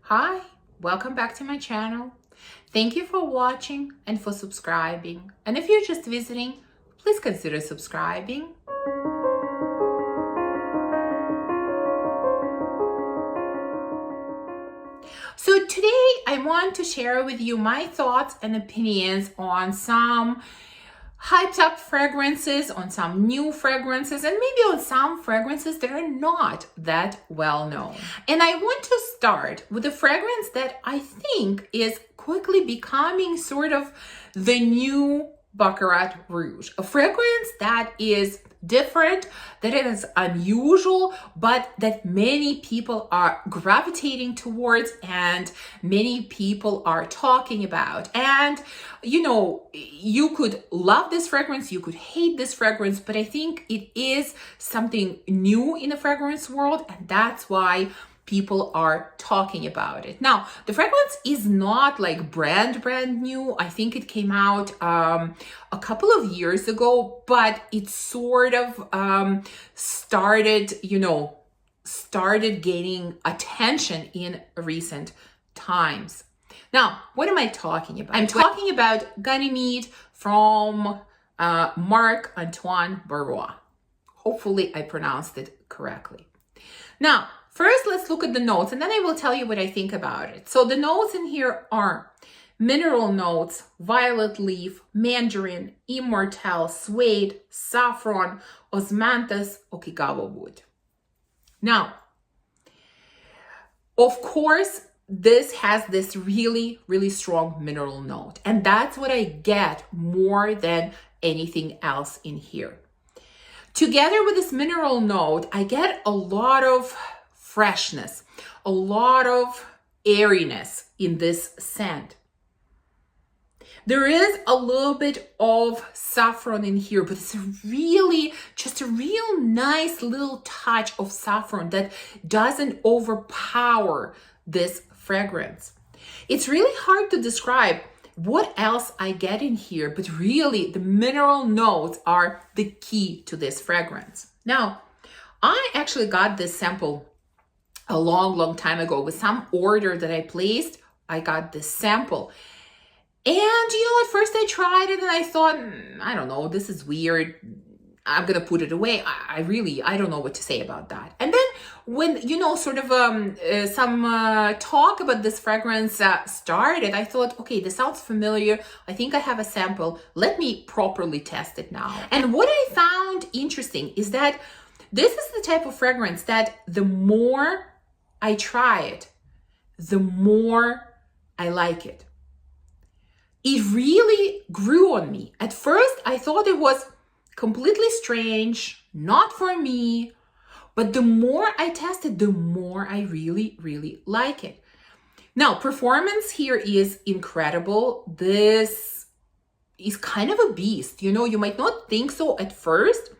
Hi, welcome back to my channel. Thank you for watching and for subscribing. And if you're just visiting, please consider subscribing. So today I want to share with you my thoughts and opinions on some hyped up fragrances, on some new fragrances, and maybe on some fragrances that are not that well known. And I want to start with a fragrance that I think is quickly becoming sort of the new Baccarat Rouge, a fragrance that is different, that is unusual, but that many people are gravitating towards and many people are talking about. And you could love this fragrance, you could hate this fragrance, but I think it is something new in the fragrance world, and that's why people are talking about it. Now, the fragrance is not like brand new. I think it came out a couple of years ago, but it sort of started gaining attention in recent times. Now, what am I talking about? I'm talking about Gunny Mead from Marc-Antoine Barrois. Hopefully I pronounced it correctly. Now, first, let's look at the notes, and then I will tell you what I think about it. So the notes in here are mineral notes, violet leaf, mandarin, immortelle, suede, saffron, osmanthus, Okinawa wood. Now, of course, this has this really, really strong mineral note, and that's what I get more than anything else in here. Together with this mineral note, I get a lot of freshness, a lot of airiness in this scent. There is a little bit of saffron in here, but it's really just a real nice little touch of saffron that doesn't overpower this fragrance. It's really hard to describe what else I get in here, but really the mineral notes are the key to this fragrance. Now, I actually got this sample a long time ago with some order that I placed. I got this sample. And at first I tried it and I thought, I don't know, this is weird. I'm gonna put it away. I don't know what to say about that. And then when, some talk about this fragrance started, I thought, okay, this sounds familiar. I think I have a sample. Let me properly test it now. And what I found interesting is that this is the type of fragrance that the more I try it, the more I like it. It really grew on me. At first, I thought it was completely strange, not for me, but the more I tested, the more I really like it. Now, performance here is incredible. This is kind of a beast. You might not think so at first,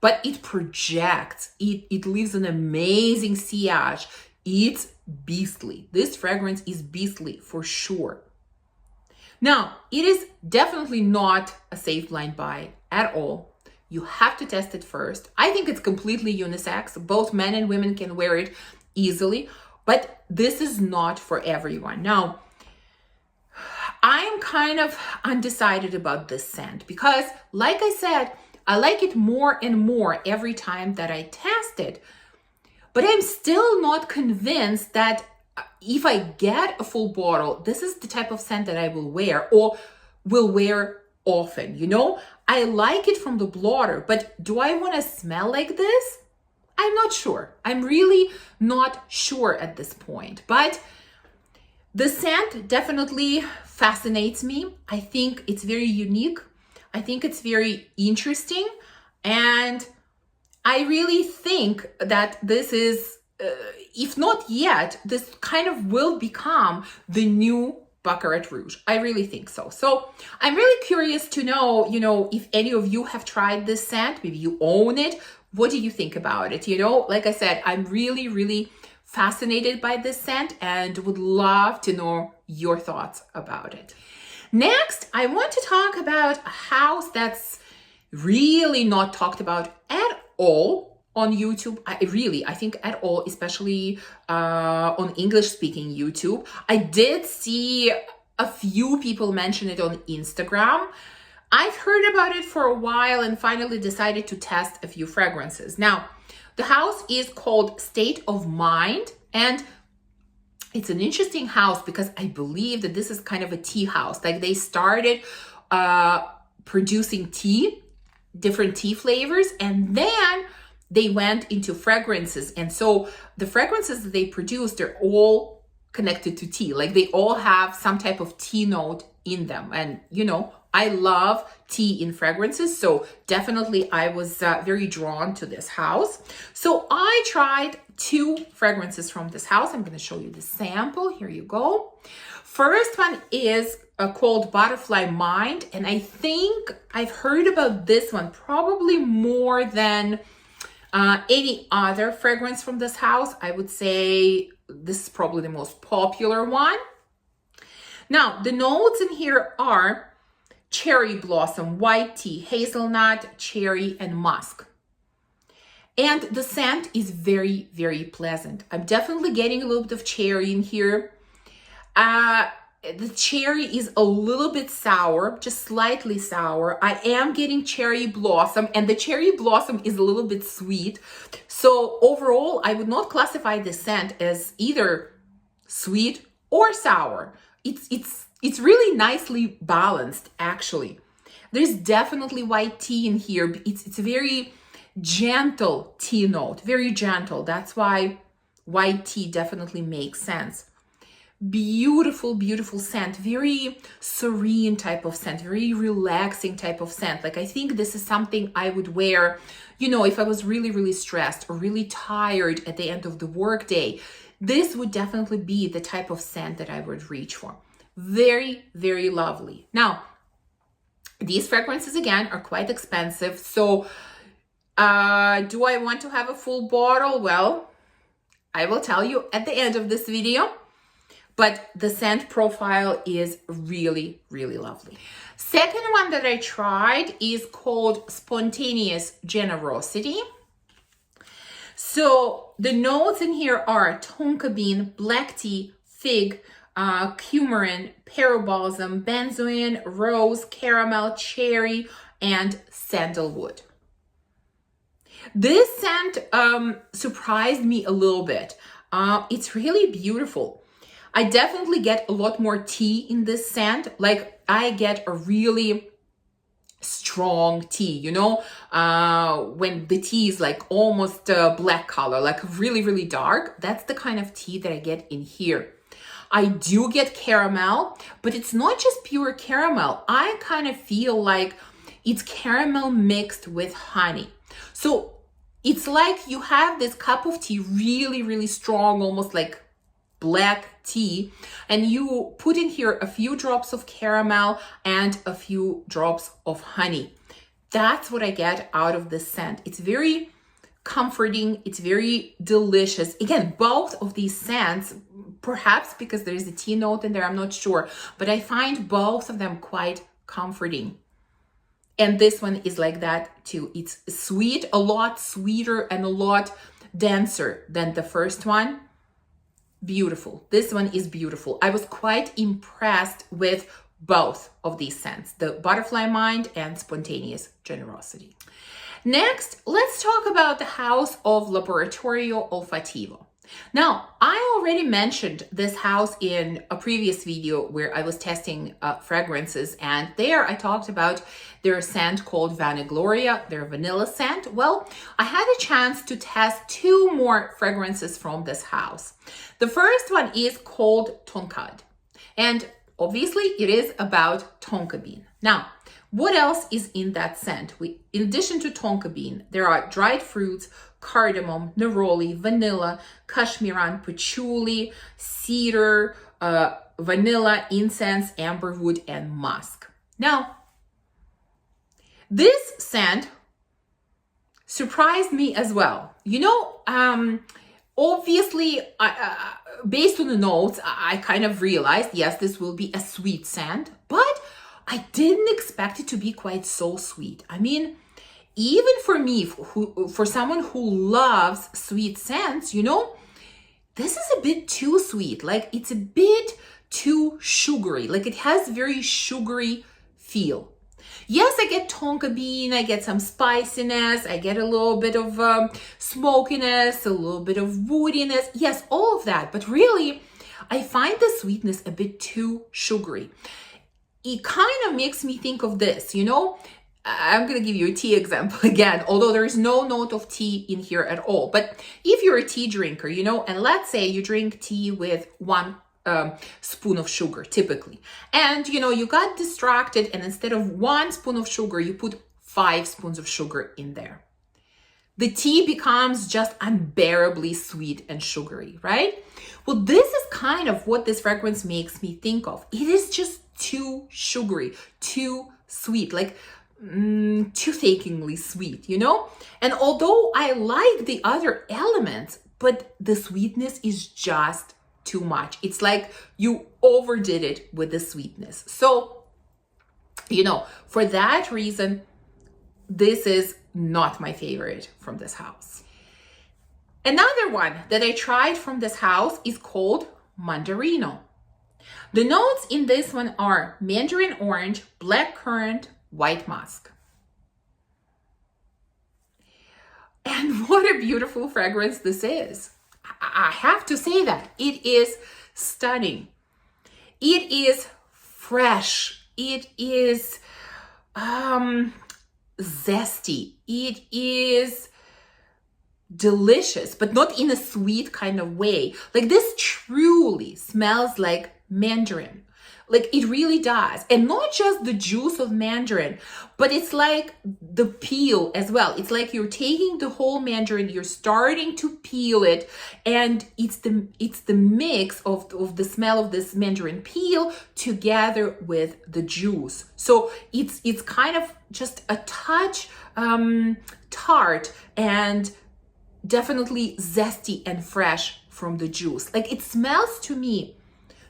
but it projects. It leaves an amazing sillage. It's beastly. This fragrance is beastly for sure. Now, it is definitely not a safe blind buy at all. You have to test it first. I think it's completely unisex. Both men and women can wear it easily, but this is not for everyone. Now, I'm kind of undecided about this scent because, like I said, I like it more and more every time that I test it, but I'm still not convinced that if I get a full bottle, this is the type of scent that I will wear or will wear often. I like it from the blotter, but do I want to smell like this? I'm not sure. I'm really not sure at this point, but the scent definitely fascinates me. I think it's very unique. I think it's very interesting. And I really think that this is, if not yet, this kind of will become the new Baccarat Rouge. I really think so. So I'm really curious to know, if any of you have tried this scent, maybe you own it. What do you think about it? Like I said, I'm really fascinated by this scent and would love to know your thoughts about it. Next, I want to talk about a house that's really not talked about at all on YouTube. I think at all, especially on English-speaking YouTube. I did see a few people mention it on Instagram. I've heard about it for a while and finally decided to test a few fragrances. Now, the house is called State of Mind, and it's an interesting house because I believe that this is kind of a tea house. Like they started producing tea, different tea flavors, and then they went into fragrances. And so the fragrances that they produce, they're all connected to tea. Like they all have some type of tea note in them. And I love tea in fragrances, so definitely I was very drawn to this house. So I tried 2 fragrances from this house. I'm going to show you the sample. Here you go. First one is called Butterfly Mind, and I think I've heard about this one probably more than any other fragrance from this house. I would say this is probably the most popular one. Now, the notes in here are cherry blossom, white tea, hazelnut, cherry, and musk. And the scent is very, very pleasant. I'm definitely getting a little bit of cherry in here. The cherry is a little bit sour, just slightly sour. I am getting cherry blossom, and the cherry blossom is a little bit sweet. So overall, I would not classify this scent as either sweet or sour. It's really nicely balanced, actually. There's definitely white tea in here. It's a very gentle tea note, very gentle. That's why white tea definitely makes sense. Beautiful, beautiful scent, very serene type of scent, very relaxing type of scent. Like I think this is something I would wear, if I was really, really stressed or really tired at the end of the workday. This would definitely be the type of scent that I would reach for. Very, very lovely. Now, these fragrances again are quite expensive. So do I want to have a full bottle? Well, I will tell you at the end of this video. But the scent profile is really, really lovely. Second one that I tried is called Spontaneous Generosity. So the notes in here are tonka bean, black tea, fig, coumarin, pearl balsam, benzoin, rose, caramel, cherry, and sandalwood. This scent surprised me a little bit. It's really beautiful. I definitely get a lot more tea in this scent. Like I get a really strong tea, when the tea is like almost black color, like really, really dark. That's the kind of tea that I get in here. I do get caramel, but it's not just pure caramel. I kind of feel like it's caramel mixed with honey. So it's like you have this cup of tea, really, really strong, almost like black tea, and you put in here a few drops of caramel and a few drops of honey. That's what I get out of this scent. It's very comforting. It's very delicious. Again, both of these scents, perhaps because there is a tea note in there, I'm not sure, but I find both of them quite comforting. And this one is like that too. It's sweet, a lot sweeter and a lot denser than the first one. Beautiful. This one is beautiful. I was quite impressed with both of these scents, the Butterfly Mind and Spontaneous Generosity. Next, let's talk about the house of Laboratorio Olfattivo. Now, I already mentioned this house in a previous video where I was testing fragrances, and there I talked about their scent called Vanigloria, their vanilla scent. Well, I had a chance to test 2 more fragrances from this house. The first one is called Tonkade, and obviously it is about tonka bean. Now, what else is in that scent? In addition to tonka bean, there are dried fruits, cardamom, neroli, vanilla, cashmeran, patchouli, cedar, vanilla, incense, amberwood, and musk. Now, this scent surprised me as well. Obviously, based on the notes, I kind of realized, yes, this will be a sweet scent, but I didn't expect it to be quite so sweet. I mean, even for me, for someone who loves sweet scents, you know, this is a bit too sweet. Like it's a bit too sugary. Like it has very sugary feel. Yes, I get tonka bean, I get some spiciness, I get a little bit of smokiness, a little bit of woodiness. Yes, all of that. But really, I find the sweetness a bit too sugary. It kind of makes me think of this, you know, I'm going to give you a tea example again, although there is no note of tea in here at all. But if you're a tea drinker, you know, and let's say you drink tea with 1 spoon of sugar, typically, and, you know, you got distracted and instead of 1 spoon of sugar, you put 5 spoons of sugar in there. The tea becomes just unbearably sweet and sugary, right? Well, this is kind of what this fragrance makes me think of. It is just too sugary, too sweet, like toothachingly sweet, you know? And although I like the other elements, but the sweetness is just too much. It's like you overdid it with the sweetness. So, you know, for that reason, this is not my favorite from this house. Another one that I tried from this house is called Mandarino. The notes in this one are mandarin orange, blackcurrant, white musk. And what a beautiful fragrance this is. I have to say that. It is stunning. It is fresh. It is zesty. It is delicious, but not in a sweet kind of way. Like this truly smells like mandarin. Like it really does. And not just the juice of mandarin, but it's like the peel as well. It's like you're taking the whole mandarin, you're starting to peel it, and it's the mix of the smell of this mandarin peel together with the juice. So it's kind of just a touch tart and definitely zesty and fresh from the juice. Like it smells to me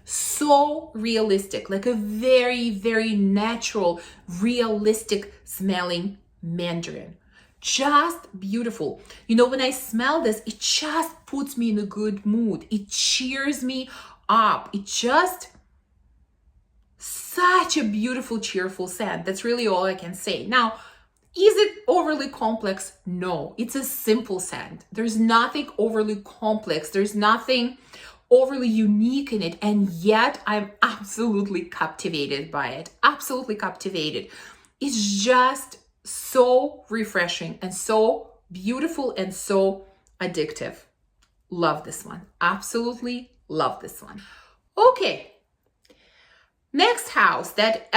so realistic, like a very, very natural, realistic smelling mandarin. Just beautiful. You know, when I smell this, it just puts me in a good mood. It cheers me up. It just such a beautiful, cheerful scent. That's really all I can say. Now, is it overly complex? No, it's a simple scent. There's nothing overly complex. There's nothing overly unique in it, and yet I'm absolutely captivated by it. Absolutely captivated. It's just so refreshing and so beautiful and so addictive. Love this one. Absolutely love this one. Okay. Next house that,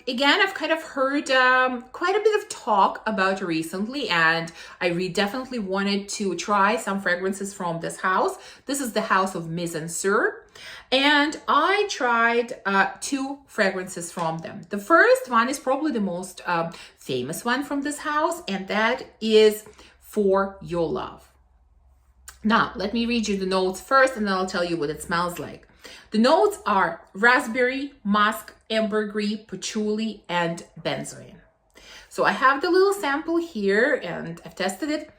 again, I've kind of heard quite a bit of talk about recently, and I definitely wanted to try some fragrances from this house. This is the house of Mizensir, and I tried 2 fragrances from them. The first one is probably the most famous one from this house, and that is For Your Love. Now, let me read you the notes first, and then I'll tell you what it smells like. The notes are raspberry, musk, ambergris, patchouli, and benzoin. So I have the little sample here, and I've tested it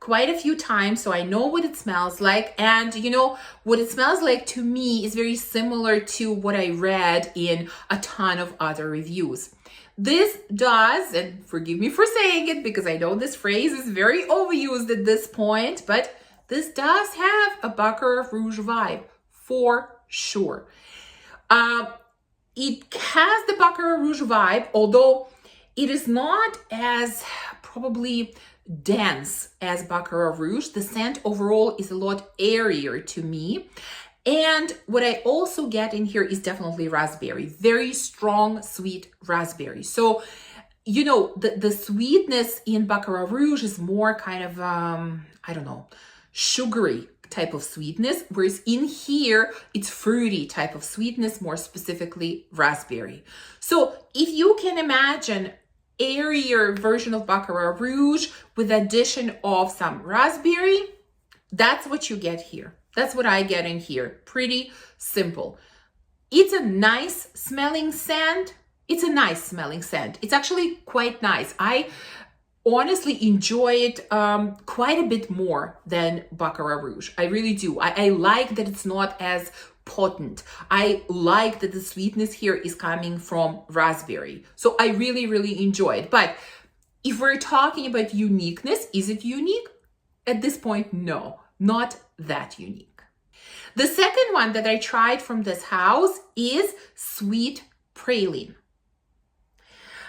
quite a few times, so I know what it smells like. And you know, what it smells like to me is very similar to what I read in a ton of other reviews. This does, and forgive me for saying it because I know this phrase is very overused at this point, but this does have a Baccarat Rouge vibe. For sure. It has the Baccarat Rouge vibe, although it is not as probably dense as Baccarat Rouge. The scent overall is a lot airier to me. And what I also get in here is definitely raspberry, very strong, sweet raspberry. So, you know, the sweetness in Baccarat Rouge is more kind of, I don't know, sugary type of sweetness, whereas in here it's fruity type of sweetness, more specifically raspberry. So if you can imagine airier version of Baccarat Rouge with addition of some raspberry, that's what you get here. That's what I get in here. Pretty simple. It's a nice smelling scent. It's a nice smelling scent. It's actually quite nice. honestly enjoy it quite a bit more than Baccarat Rouge. I really do. I like that it's not as potent. I like that the sweetness here is coming from raspberry. So I really, really enjoy it. But if we're talking about uniqueness, is it unique? At this point, no, not that unique. The second one that I tried from this house is Sweet Praline.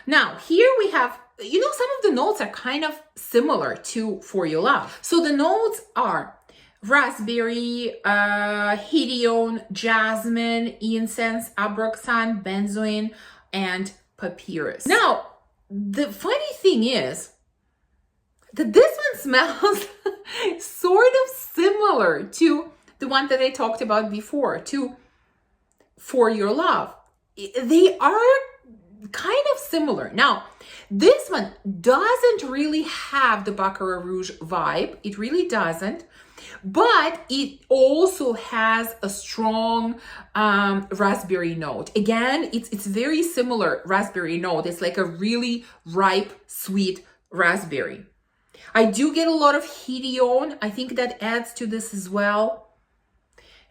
Now, here we have, you know, some of the notes are kind of similar to For Your Love. So the notes are raspberry, hedione, jasmine, incense, abroxan, benzoin, and papyrus. Now, the funny thing is that this one smells sort of similar to the one that I talked about before, to For Your Love. They are kind of similar. Now, this one doesn't really have the Baccarat Rouge vibe. It really doesn't. But it also has a strong raspberry note. Again, it's very similar raspberry note. It's like a really ripe, sweet raspberry. I do get a lot of hedione. I think that adds to this as well.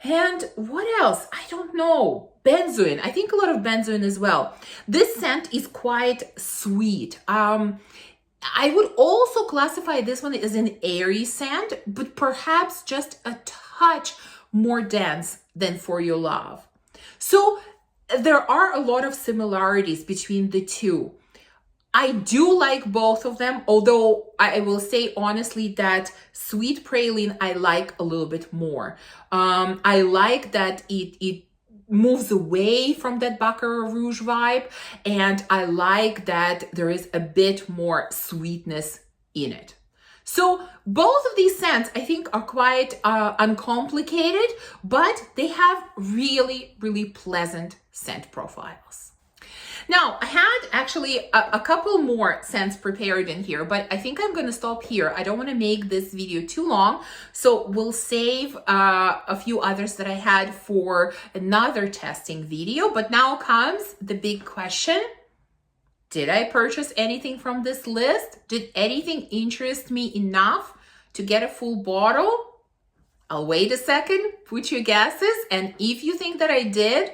And what else? I don't know. Benzoin. I think a lot of benzoin as well. This scent is quite sweet. I would also classify this one as an airy scent, but perhaps just a touch more dense than For Your Love. So there are a lot of similarities between the two. I do like both of them, although I will say honestly that Sweet Praline I like a little bit more. I like that it moves away from that Baccarat Rouge vibe, and I like that there is a bit more sweetness in it. So both of these scents I think are quite uncomplicated, but they have really, really pleasant scent profiles. Now, I had actually a couple more scents prepared in here, but I think I'm going to stop here. I don't want to make this video too long, so we'll save a few others that I had for another testing video. But now comes the big question. Did I purchase anything from this list? Did anything interest me enough to get a full bottle? I'll wait a second, put your guesses, and if you think that I did,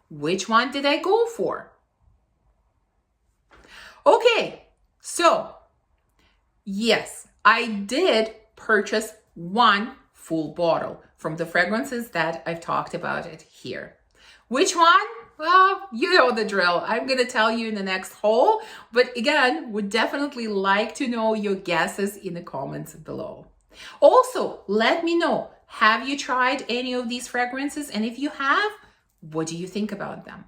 which one did I go for? Okay, so yes, I did purchase one full bottle from the fragrances that I've talked about it here. Which one? Well, you know the drill. I'm going to tell you in the next haul, but again, would definitely like to know your guesses in the comments below. Also, let me know, have you tried any of these fragrances? And if you have, what do you think about them?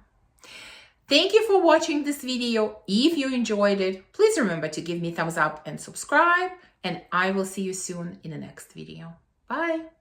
Thank you for watching this video. If you enjoyed it, please remember to give me a thumbs up and subscribe, and I will see you soon in the next video. Bye.